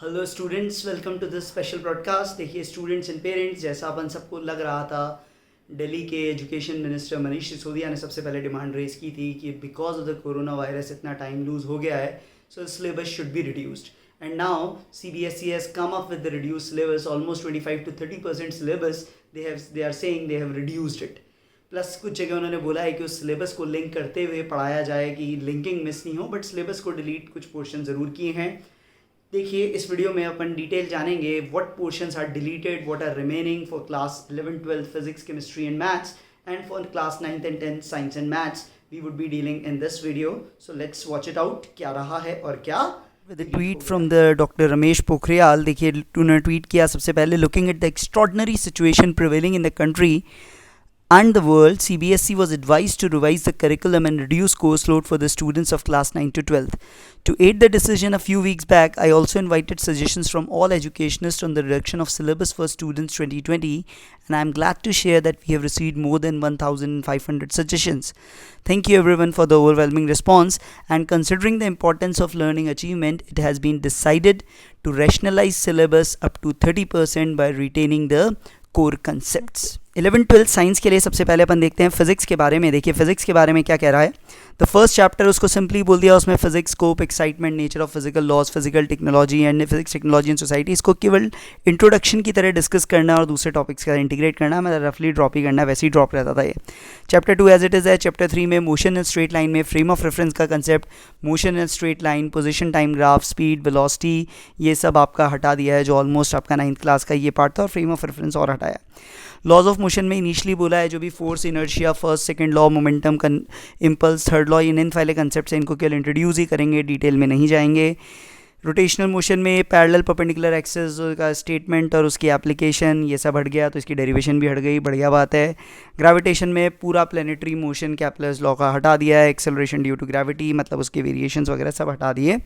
Hello students, welcome to this special broadcast. देखिए students and parents, जैसा अपन सबको लग रहा था, दिल्ली के एजुकेशन मिनिस्टर मनीष सिसोदिया ने सबसे पहले डिमांड रेज की थी कि because of the corona virus इतना टाइम लूज हो गया है, so syllabus should be reduced. And now CBSE has come up with the reduce syllabus, almost 25 to 30% syllabus they are saying they have reduced it. Plus कुछ जगह उन्होंने बोला है कि उस सिलेबस को लिंक करते हुए पढ़ाया जाए कि लिंकिंग मिस नहीं हो, बट सिलेबस को डिलीट कुछ पोर्शन ज़रूर किए हैं। देखिए इस वीडियो में अपन डिटेल जानेंगे what portions are deleted, what are remaining for class 11 12 physics, chemistry and maths, and for class 9th and 10th science and maths we would be dealing in this video. So let's watch it out, क्या रहा है और क्या। With a tweet from the Dr. Ramesh Pokhriyal, देखिए उन्होंने tweet किया सबसे पहले, looking at the extraordinary situation prevailing in the country and the world, CBSE was advised to revise the curriculum and reduce course load for the students of class 9 to 12th. To aid the decision a few weeks back, I also invited suggestions from all educationists on the reduction of syllabus for students 2020, and I am glad to share that we have received more than 1,500 suggestions. Thank you everyone for the overwhelming response, and considering the importance of learning achievement, it has been decided to rationalize syllabus up to 30% by retaining the core concepts. 11-12 science के लिए सबसे पहले अपन देखते हैं physics के बारे में। देखिए फिजिक्स के बारे में क्या कह रहा है। द फर्स्ट चैप्टर उसको सिंपली बोल दिया, उसमें physics, scope, excitement, nature of physical laws, physical technology and physics, technology and society. इसको केवल इंट्रोडक्शन की तरह डिस्कस करना और दूसरे टॉपिक्स का इंटीग्रेट करना, मतलब रफली ड्रॉप ही करना, वैसे ही ड्रॉप रहता था ये। चैप्टर 2 एज इट इज़ है। चैप्टर 3 में मोशन इन स्ट्रेट लाइन में फ्रेम ऑफ रेफरेंस का concept, motion in straight line, position, time graph, speed, velocity, ये सब आपका हटा दिया है, जो ऑलमोस्ट आपका 9th क्लास का ये पार्ट था, और फ्रेम ऑफ रेफरेंस और हटाया। लॉज ऑफ मोशन में इनिशियली बोला है जो भी force, inertia, first second law, momentum, impulse, third law, इन वाले कंसेप्ट हैं, इनको केवल इंट्रोड्यूस ही करेंगे, डिटेल में नहीं जाएंगे। रोटेशनल मोशन में पैरेलल परपेंडिकुलर एक्सिस का स्टेटमेंट और उसकी एप्लीकेशन, ये सब हट गया, तो इसकी डेरिवेशन भी हट गई, बढ़िया बात है। ग्रेविटेशन में पूरा प्लेनेटरी मोशन कैप्लर्स लॉ का हटा दिया है, एक्सेलरेशन ड्यू टू ग्रेविटी, मतलब उसके वेरिएशंस वगैरह सब हटा दिए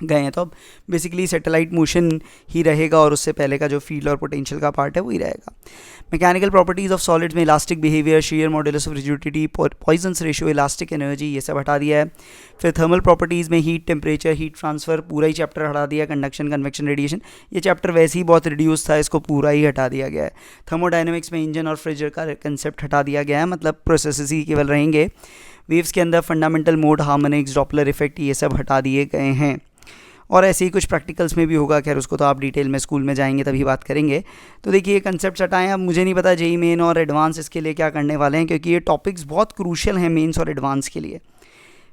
गए हैं। तो अब बेसिकली सैटेलाइट मोशन ही रहेगा, और उससे पहले का जो फील्ड और पोटेंशियल का पार्ट है वही रहेगा। मैकेनिकल प्रॉपर्टीज़ ऑफ सॉलिड्स में elastic behaviour, shear modulus of rigidity, Poisson's ratio, elastic energy, ये सब हटा दिया है। फिर थर्मल प्रॉपर्टीज़ में हीट, टेम्परेचर, हीट ट्रांसफ़र, पूरा ही चैप्टर हटा दिया। कंडक्शन, कन्वेक्शन, रेडिएशन, ये चैप्टर वैसे ही बहुत रिड्यूस था, इसको पूरा ही हटा दिया गया है। थर्मोडाइनमिक्स में इंजन और फ्रिज का कंसेप्ट हटा दिया गया है, मतलब प्रोसेसेस ही केवल रहेंगे। वेव्स के अंदर fundamental mode, harmonics, Doppler effect, ये सब हटा दिए गए हैं। और ऐसे ही कुछ प्रैक्टिकल्स में भी होगा, खैर उसको तो आप डिटेल में स्कूल में जाएंगे तभी बात करेंगे। तो देखिए ये कंसेप्ट हटाएं। अब मुझे नहीं पता जेई मेन और एडवांस इसके लिए क्या करने वाले हैं, क्योंकि ये टॉपिक्स बहुत क्रूशियल हैं मेंस और एडवांस के लिए।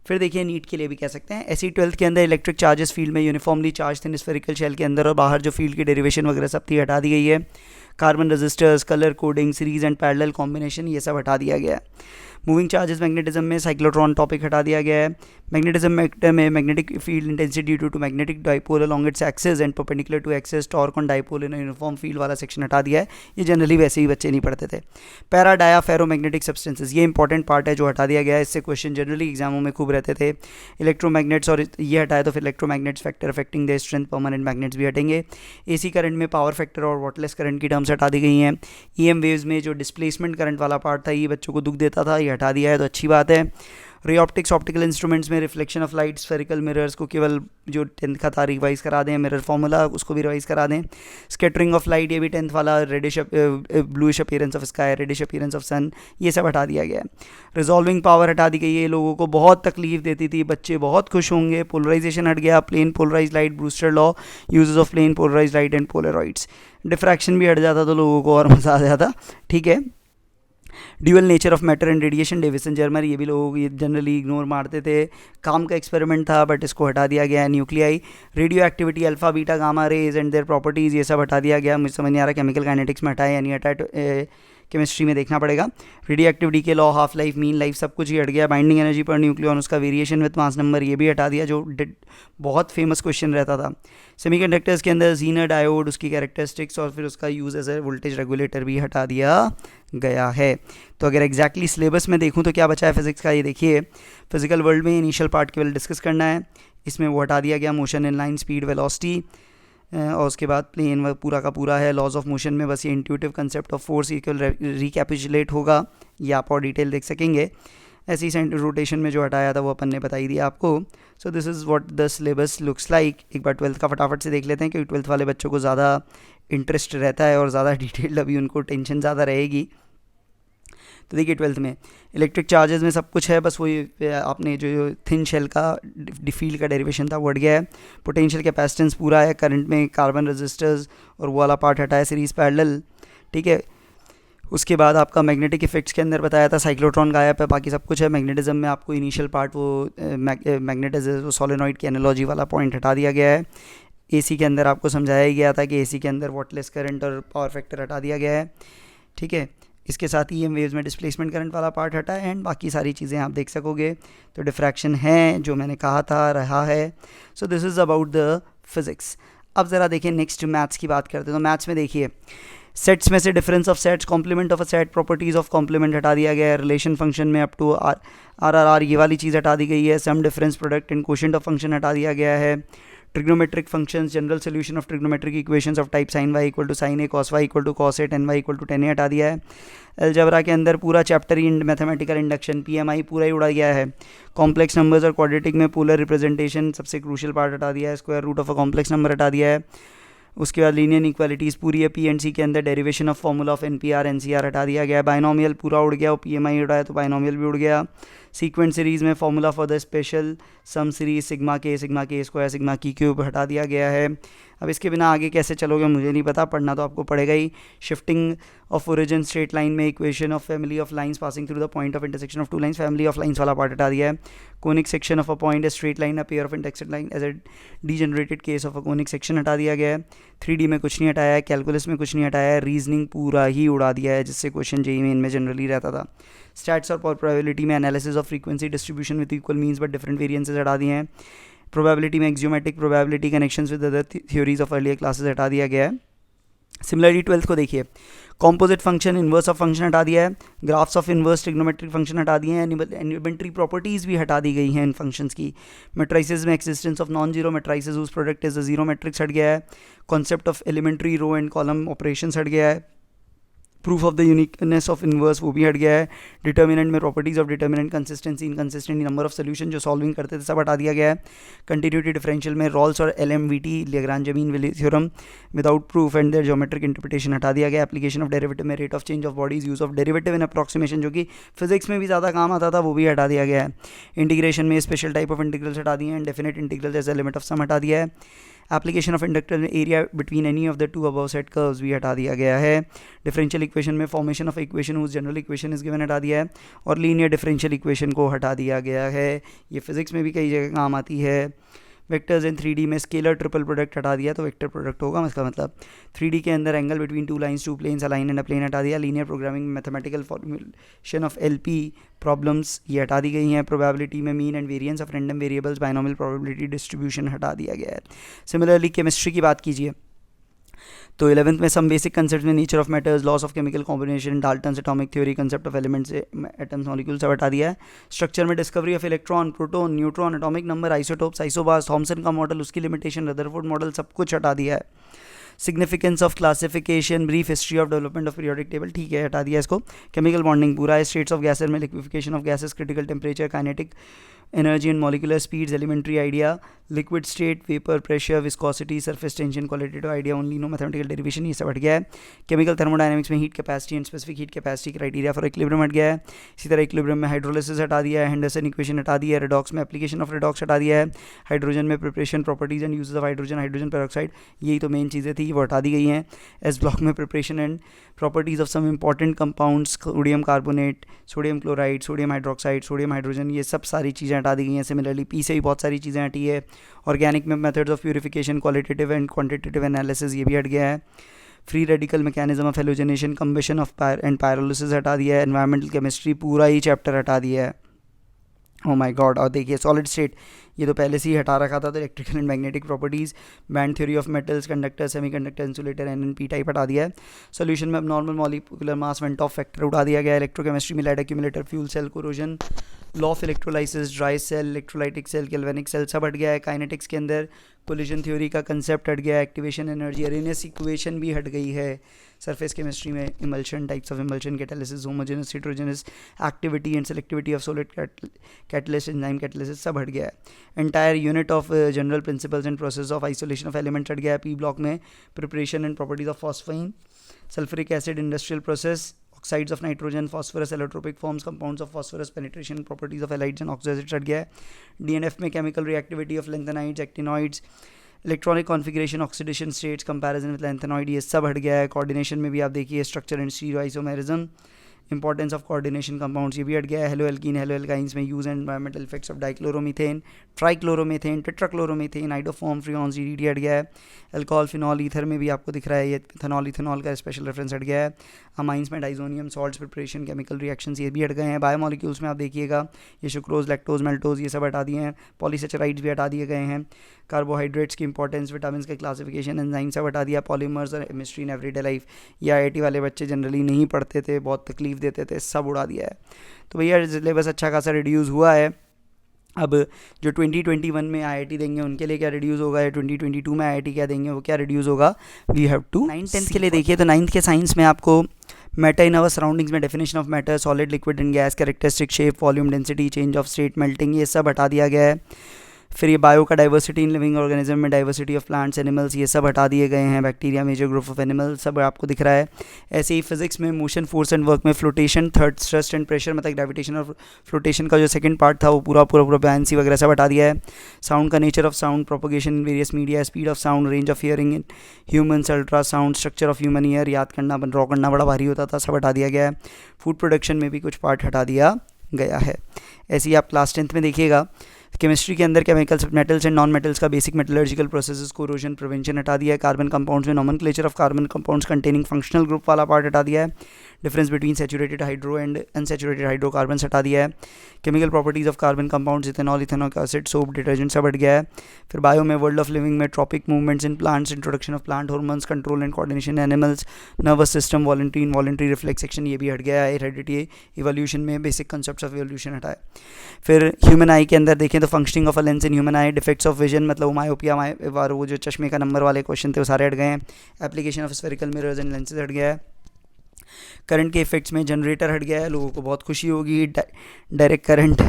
फिर देखिए नीट के लिए भी कह सकते हैं। ऐसी 12th के अंदर इलेक्ट्रिक चार्जेस फील्ड में यूनिफॉर्मली चार्ज थे स्फेरिकल शेल के अंदर और बाहर, जो फील्ड की डेरिवेशन वगैरह सब थी हटा दी गई है। Carbon resistors, colour coding, series and parallel combination, ये सब हटा दिया गया है। मूविंग चार्जेस मैग्नेटिज्म में साइक्लोट्रॉन टॉपिक हटा दिया गया है। मैग्नेटिज्म में magnetic field intensity due to magnetic dipole along its axis and perpendicular to axis, torque on dipole in uniform field वाला सेक्शन हटा दिया है, ये जनरली वैसे ही बच्चे नहीं पढ़ते थे। पैरा डाया फेरोमैग्नेटिक सब्सटेंसेस, ये इंपॉर्टेंट पार्ट है जो हटा दिया गया है, इससे क्वेश्चन जनरली एग्जामों में खूब रहते थे। इलेक्ट्रोमैग्नेट्स, और ये हटाए तो फिर electromagnets factor affecting the strength, permanent magnets भी हटेंगे। एसी करंट में पावर फैक्टर और वाटलेस करंट की टर्म्स हटा दी गई हैं। ईएम वेव्स में जो डिस्प्लेसमेंट करंट वाला पार्ट था, ये बच्चों को दुख देता था, ये हटा दिया है, तो अच्छी बात है। रे ऑप्टिक्स, ऑप्टिकल इंस्ट्रूमेंट्स में reflection of light, spherical mirrors को केवल जो 10th का था रिवाइज करा दें, मिरर फार्मूला उसको भी रिवाइज करा दें। स्कैटरिंग ऑफ लाइट, ये भी 10th वाला, reddish bluish appearance of sky, reddish appearance of sun, ये सब हटा दिया गया है। रिजॉल्विंग पावर हटा दी गई है, लोगों को बहुत तकलीफ देती थी, बच्चे बहुत खुश होंगे। पोलराइजेशन हट गया, plane polarise light, Brewster law, uses of plane polarise light and polaroids. Diffraction भी हट जाता तो लोगों को और मज़ा आ जाता, ठीक है। Dual nature of matter and radiation, Davisson Germer, ये भी लोग ये जनरली इग्नोर मारते थे, काम का एक्सपेरिमेंट था, बट इसको हटा दिया गया है। Nuclei, radioactivity, alpha beta gamma rays and their properties, ये सब हटा दिया गया। मुझे समझ नहीं आ रहा केमिकल काइनेटिक्स में हटाए या नहीं हटाए, केमिस्ट्री में देखना पड़ेगा। रेडियो एक्टिविटी के law, half life, mean life, सब कुछ ही हट गया। बाइंडिंग एनर्जी पर न्यूक्लियन, उसका वेरिएशन विद मास नंबर, ये भी हटा दिया, जो बहुत फेमस क्वेश्चन रहता था। सेमीकंडक्टर्स के अंदर जीनर डायोड, उसकी कैरेक्टरिस्टिक्स और फिर उसका use as a voltage regulator भी हटा दिया गया है। तो अगर एग्जैक्टली सिलेबस में देखूँ तो क्या बचा है फिजिक्स का, ये देखिए। फिजिकल वर्ल्ड में इनिशियल पार्ट केवल डिस्कस करना है, इसमें वो हटा दिया गया। Motion in line, speed, velocity, और उसके बाद प्लेन पूरा का पूरा है। लॉज ऑफ मोशन में बस ये intuitive concept of force equal recapitulate होगा, ये आप और डिटेल देख सकेंगे। ऐसे ही रोटेशन में जो हटाया था वो अपन ने बता ही दिया आपको। So this is what the syllabus looks like. एक बार 12th का फटाफट से देख लेते हैं, क्योंकि 12th वाले बच्चों को ज़्यादा इंटरेस्ट रहता है और ज़्यादा डिटेल्ड अभी उनको टेंशन ज़्यादा रहेगी. तो देखिए 12th में इलेक्ट्रिक चार्जेस में सब कुछ है, बस वही आपने जो थिन शेल का फील्ड का डेरिवेशन था वो हट गया है. पोटेंशियल कैपेसिटेंस पूरा है. करंट में कार्बन रेजिस्टर्स और वो वाला पार्ट हटा है, सीरीज पैरेलल. ठीक है. उसके बाद आपका मैग्नेटिक इफेक्ट्स के अंदर बताया था साइक्लोट्रॉन गायब है, बाकी सब कुछ है. मैग्नेटिज्म में आपको इनिशियल पार्ट वो मैग्नेटिज्म सोलेनॉइड की एनालॉजी वाला पॉइंट हटा दिया गया है. एसी के अंदर आपको समझाया गया था कि एसी के अंदर वॉटलेस करंट और पावर फैक्टर हटा दिया गया है. ठीक है. इसके साथ ही EM वेव्स में डिस्प्लेसमेंट करंट वाला पार्ट हटा है एंड बाकी सारी चीज़ें आप देख सकोगे. तो डिफ्रैक्शन है जो मैंने कहा था, रहा है. So this is about the physics. अब ज़रा देखिए नेक्स्ट मैथ्स की बात करते हैं. तो मैथ्स में देखिए सेट्स में से difference of sets, complement of a set, properties of complement हटा दिया गया है. रिलेशन फंक्शन में अप टू आर ये वाली चीज़ हटा दी गई है. Sum difference product and quotient of function हटा दिया गया है. Trigonometric functions, general solution of trigonometric equations of type sin y equal to sin a, cos y equal to cos a, tan y equal to tan a हटा दिया है. Algebra के अंदर पूरा चैप्टर ही मैथमेटिकल इंडक्शन PMI पूरा ही उड़ा गया है. कॉम्प्लेक्स नंबर्स और क्वाड्रेटिक में पोलर रिप्रेजेंटेशन सबसे क्रूशियल पार्ट हटा दिया है. Square root of a complex number हटा दिया है. उसके बाद लीनियर इक्वालिटीज़ पूरी है. P&C के अंदर derivation of formula of NPR NCR हटा दिया गया. बाइनोमियल पूरा उड़ गया. और PMI उड़ा है तो बाइनोमियल भी उड़ गया. सीक्वेंस सीरीज़ में formula for the special sum series sigma के स्क्वायर सिग्मा की क्यूब हटा दिया गया है. अब इसके बिना आगे कैसे चलोगे मुझे नहीं पता, पढ़ना तो आपको पड़ेगा ही. Shifting of origin straight line में equation of family of lines passing through the point of intersection of two lines, family of lines वाला पार्ट हटा दिया है. Conic section of a point a straight line a pair of intersected line as a degenerated case of a conic section हटा दिया गया है. 3D में कुछ नहीं हटाया है. कैलकुलस में कुछ नहीं हटाया है. रीजनिंग पूरा ही उड़ा दिया है जिससे क्वेश्चन जेईई मेन में जनरली रहता था. स्टैट्स और प्रोबेबिलिटी में analysis of frequency distribution with equal means but different variances हटा दिए हैं. प्रोबेबिलिटी में axiomatic probability connections with other theories of earlier classes हटा दिया गया है. सिमिलरली 12th को देखिए composite function, inverse of function हटा दिया है. Graphs of inverse trigonometric function हटा दिए हैं. एलिमेंट्री प्रॉपर्टीज़ भी हटा दी गई हैं इन फंक्शंस की. मैट्रिसेस में existence of non zero matrices whose product is a zero matrix हट गया है. Concept of elementary row and column operations हट गया है. Proof of the uniqueness of inverse वो भी हट गया है. डिटर्मिनेंट में properties of determinant, consistency, inconsistent, number of solution जो सॉल्विंग करते थे सब हटा दिया गया है. कंटिन्यूटी डिफरेंशियल में रॉल्स और LMVT Lagrange mean value theorem without proof and their geometric interpretation हटा दिया गया. एप्लीकेशन ऑफ डेरिवेटिव में rate of change of bodies, use of derivative in approximation जो कि फिजिक्स में भी ज़्यादा काम आता था वो भी हटा दिया गया है. इंटीग्रेशन में स्पेशल टाइप ऑफ इंटीग्रल्स हटा दिए हैं. Definite integral as a limit of sum हटा दिया है. एप्लीकेशन ऑफ इंडक्टर में area between any of the two above set curves भी हटा दिया गया है. डिफरेंशियल इक्वेशन में formation of equation whose general equation is given हटा दिया है. और लीनियर डिफरेंशियल इक्वेशन को हटा दिया गया है. ये फिजिक्स में भी कई जगह काम आती है. वेक्टर्स इन 3D में स्केलर ट्रिपल प्रोडक्ट हटा दिया तो वेक्टर प्रोडक्ट होगा. इसका मतलब 3D के अंदर angle between two lines, two planes, a line and a plane हटा दिया. Linear programming mathematical formulation of LP problems ये हटा दी गई हैं. प्रोबेबिलिटी में mean and variance of random variables, binomial probability distribution हटा दिया गया है. सिमिलरली केमिस्ट्री की बात कीजिए तो 11th में सम बेसिक कंसेप्ट में nature of matters, laws of chemical combination, Dalton's atomic theory, concept of elements, atoms, molecules सब हटा दिया है. स्ट्रक्चर में discovery of electron, proton, neutron, atomic number, isotopes, isobars, Thomson का मॉडल, उसकी limitation, Rutherford model सब कुछ हटा दिया है. Significance of classification, brief history of development of periodic table ठीक है हटा दिया इसको. केमिकल बॉन्डिंग पूरा है. स्टेट्स ऑफ गैसेस में liquefaction of gases, critical temperature, kinetic energy and molecular speeds, elementary idea, liquid state, vapour, pressure, viscosity, surface tension, qualitative idea only, no mathematical derivation, ये सब हट गया है. केमिकल थर्मोडायनेमिक्स में heat capacity and specific heat capacity criteria for equilibrium हट गया है. इसी तरह इक्विलिब्रियम में हाइड्रोलिसिस हटा दिया है. हेंडरसन इक्वेशन हटा दिया है. रेडॉक्स में एप्लीकेशन ऑफ रेडॉक्स हटा दिया है. हाइड्रोजन में preparation, properties and uses of hydrogen, hydrogen peroxide, यही तो मेन चीज़ें थी वो हटा दी गई हैं. एस ब्लॉक में preparation and properties of some important compounds, sodium carbonate, sodium chloride, sodium hydroxide, sodium hydrogen, ये सब सारी चीज़ें हटा दी गई हैं. सिमिलरली पी से भी बहुत सारी चीज़ें हटी है. ऑर्गेनिक में methods of purification, qualitative and quantitative analysis ये भी हट गया है. Free radical mechanism of halogenation, combustion of and pyrolysis हटा दिया है. एनवायरमेंटल केमिस्ट्री पूरा ही चैप्टर हटा दिया है. Oh my God. और देखिए सॉलिड स्टेट ये तो पहले से ही हटा रखा था. तो electrical and magnetic properties, band theory of metals, conductor, semiconductor, insulator, NNP type हटा दिया है. सोल्यूशन में अब normal molecular mass van't Hoff factor उठा दिया गया है. इलेक्ट्रोकेमिस्ट्री में light accumulator, fuel cell, corrosion, law of electrolysis, dry cell, electrolytic cell, galvanic cell सब हट गया है. काइनेटिक्स के अंदर कोलिजन थ्योरी का कंसेप्ट हट गया, एक्टिवेशन एनर्जी, अरेनियस इक्वेशन भी हट गई है, सरफेस केमिस्ट्री में emulsion, types of emulsion, catalysis, homogeneous, heterogeneous, activity and selectivity of solid catalyst, enzyme catalysis, सब हट गया है। Entire unit of general principles and process of isolation of elements हट गया है। पी ब्लॉक में preparation and properties of phosphine, sulphuric acid, industrial process, oxides of nitrogen, phosphorus, allotropic forms, compounds of phosphorus, penetration, properties of halides and oxalates हट गया है। DNF में chemical reactivity of lanthanides, actinoids, electronic configuration, oxidation states, comparison with lanthanoid, ये सब हट गया है। Coordination में भी आप देखिए structure and stereoisomerism, importance of coordination compounds, ये भी हट गया है। हेलो एल्कीन, हेलो एल्काइंस में use and environmental effects of dichloromethane, trichloromethane, tetrachloromethane, iodoform, freons, DDT हट गया है। अल्कोहल, फिनॉल, ईथर में भी आपको दिख रहा है ये इथेनॉल, इथेनॉल का स्पेशल रेफरेंस हट गया है। अमाइंस में diazonium salts, preparation, chemical reactions, ये भी हट गए हैं। बायोमोलिक्यूल्स में आप देखिएगा ये सुक्रोज, लैक्टोज, मेल्टोज, ये सब हटा दिए हैं। पॉलीसेचराइड्स भी हटा दिए गए हैं। कार्बोहाइड्रेट्स की इंपॉर्टेंस, विटामिन के क्लासिफिकेशन, एंजाइम सब हटा दिया। पॉलीमर्स और केमिस्ट्री इन एवरीडे लाइफ, ये आईआईटी वाले बच्चे जनरली नहीं पढ़ते थे, बहुत तकलीफ देते थे, सब उड़ा दिया है। तो भैया सिलेबस अच्छा खासा रिड्यूस हुआ है। अब जो 2021 में आईआईटी देंगे उनके लिए क्या रिड्यूस होगा, या 2022 में आईआईटी क्या देंगे वो क्या रिड्यूस होगा, वी हैव टू। 9th-10th के लिए देखिए तो 9th के साइंस में आपको मैटर इन आवर सराउंडिंग्स में definition of matter, solid, liquid and gas, characteristic, shape, volume, density, change of state, melting, ये सब हटा दिया गया है। फिर ये बायो का डाइवर्सिटी इन लिविंग ऑर्गेनिज्म में डाइवर्सिटी ऑफ प्लांट्स, एनिमल्स, ये सब हटा दिए गए हैं। Bacteria, major group of animals, सब आपको दिख रहा है। ऐसे ही फिजिक्स में मोशन, फोर्स एंड वर्क में flotation, third thrust and pressure, मतलब ग्रेविटेशन और फ्लोटेशन का जो सेकंड पार्ट था वो पूरा बयानसी वगैरह सब हटा दिया है। साउंड का nature of sound, propagation in various media, speed of sound, range of hearing in humans, ultra sound, structure of human ear, याद करना ड्रॉ करना बड़ा भारी होता था, सब हटा दिया गया है। फूड प्रोडक्शन में भी कुछ पार्ट हटा दिया गया है। ऐसे ही आप क्लास 10th में देखिएगा केमिस्ट्री के अंदर chemicals, metals and non metals का basic metallurgical processes, corrosion, prevention हटा दिया है। कार्बन कंपाउंड्स में nomenclature of carbon compounds containing functional group वाला पार्ट हटा दिया है। Difference between saturated hydro and unsaturated hydrocarbon हटा दिया है। Chemical properties of carbon compounds, ethanol, ethanolic acid, soap, detergent सब हट गया है। फिर बायो में वर्ल्ड ऑफ लिविंग में tropic movements in plants, introduction of plant hormones, control and coordination animals, nervous system, voluntary, involuntary reflex action, ये भी हट गया है। हेरेडिटी, इवोल्यूशन में बेसिक कंसेप्ट्स ऑफ इवोल्यूशन हटा है। फिर ह्यूमन आई के अंदर देखें तो functioning of a lens in human I, defects of vision, मतलब मायोपिया, वो जो चश्मे का नंबर वाले क्वेश्चन थे वो सारे हट गए हैं। Application of spherical mirrors and lenses हट गया है। करंट के इफेक्ट्स में जनरेटर हट गया है, लोगों को बहुत खुशी होगी। Direct current,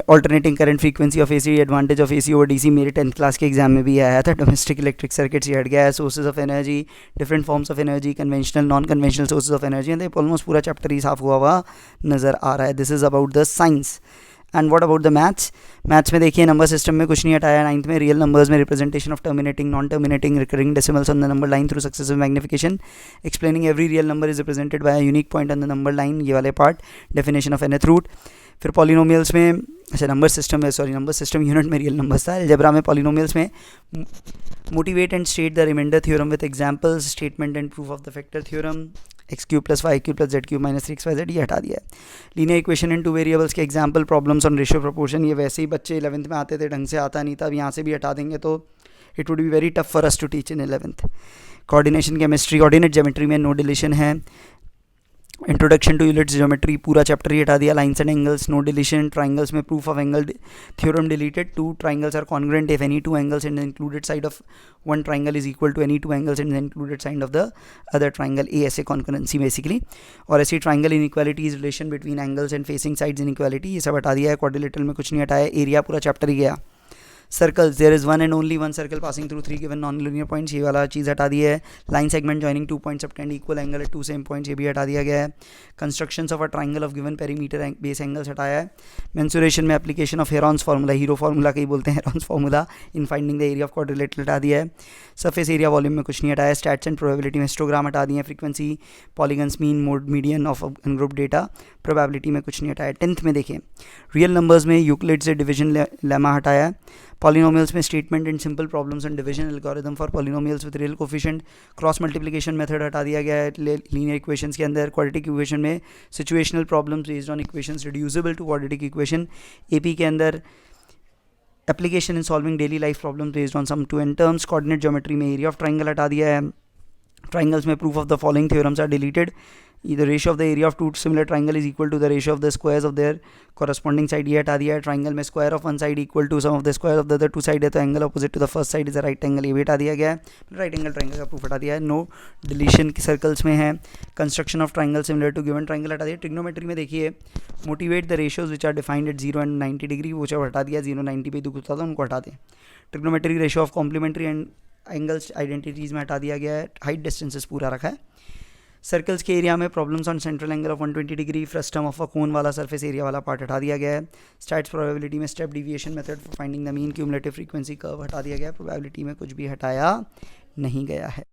alternating current, frequency of AC, advantage of AC over DC, मेरे 10th क्लास के एग्जाम में भी आया था। डोमेस्टिक इलेक्ट्रिक सर्किट्स ये हट गया है। Sources of energy, different forms of energy, conventional, non conventional sources of energy, almost पूरा चैप्टर ही साफ हुआ नज़र आ रहा है। This is about the science. And what about the maths, maths में देखिए नंबर सिस्टम में कुछ नहीं हटाया। 9th में रियल नंबर्स में representation of terminating, non terminating, recurring decimals on the number line through successive magnification, explaining every real number is represented by a unique point on the number line, ये वाले part, definition of nth root. फिर polynomials में, अच्छा number system unit में real numbers था। Algebra में polynomials में motivate and state the remainder theorem with examples, statement and proof of the factor theorem, x³ + 5³ + z³ - 3xyz, ये हटा दिया है। लीनियर इक्वेशन इन 2 वेरिएबल्स के example, problems on ratio proportion, ये वैसे ही बच्चे 11th में आते थे, ढंग से आता नहीं था, अब यहाँ से भी हटा देंगे तो it would be very tough for us to teach in 11th। Coordination chemistry, ordinate geometry में नो डिलीशन है। इंट्रोडक्शन टू यूनिट्स ज्योमेट्री पूरा चैप्टर ही हटा दिया। Lines and angles, no deletion. Triangles में proof of angle theorem deleted. 2 triangles are congruent if any 2 angles in the included side of one triangle is equal to any 2 angles in the included side of the other triangle, ऐसे concurrency basically. और ऐसी triangle inequality is relation between angles and facing sides inequality, ये सब हटा दिया है। Quadrilateral में कुछ नहीं हटाया। एरिया पूरा चैप्टर ही गया। Circles, there is one and only one circle passing through 3 given non linear points, ये वाला चीज़ हटा दिया है। Line segment joining 2 points obtained equal angle at 2 same points, ये भी हटा दिया गया है। Constructions of a triangle of given perimeter base angles हटाया है। मेंसुरेशन में application of Heron's formula, hero formula कहीं बोलते हैं, Heron's formula in finding the area of quadrilateral हटा दिया है। सरफेस एरिया वॉल्यूम में कुछ नहीं हटाया। स्टैट्स एंड प्रोबेबिलिटी में हिस्टोग्राम हटा दिए। Frequency, polygons, mean, mode, median of group data, probability में कुछ नहीं हटाया। 10th में देखें रियल नंबर्स में यूक्लिड से डिवीजन लेमा हटाया है। पॉलिनोमियल्स में statement and simple problems and division algorithm for polynomials with real coefficient. Cross multiplication method हटा दिया गया है लीनियर इक्वेशंस के अंदर। क्वाड्रेटिक इक्वेशन में situational problems based on equations reducible to quadratic equation. AP के अंदर application in solving daily life problems based on some 2n terms. Coordinate geometry में एरिया ऑफ ट्राइंगल हटा दिया है। ट्राइंगल्स में proof of the following theorems are deleted. the ratio of the area of two similar triangle is equal to the ratio of the squares of their corresponding side. ये हटा दिया है. Triangle में square of one side equal to sum of the square of the other two side है, तो angle opposite to the first side is a right angle, ये भी हटा दिया गया है. राइट एंगल ट्राइंगल का प्रूफ हटा दिया है. नो डिलीशन की सर्कल्स में है. Construction of triangle similar to given triangle हटा दिया. ट्रिग्नोमेट्री में देखिए motivate the ratios which are defined eight 0 and 90 degree, वो जब हटा दिया 0 90 पे दुख होता था उनको हटा दें. Trigonometry ratio of complementary and angles identities में हटा दिया गया है. हाइट डिस्टेंसेस पूरा रखा है. सर्कल्स के एरिया में problems on central angle of 120 degree, frustum of a cone वाला सरफेस एरिया वाला पार्ट हटा दिया गया है. स्टैट्स प्रोबेबिलिटी में step deviation method for finding the mean cumulative frequency curve हटा दिया गया है. प्रोबेबिलिटी में कुछ भी हटाया नहीं गया है.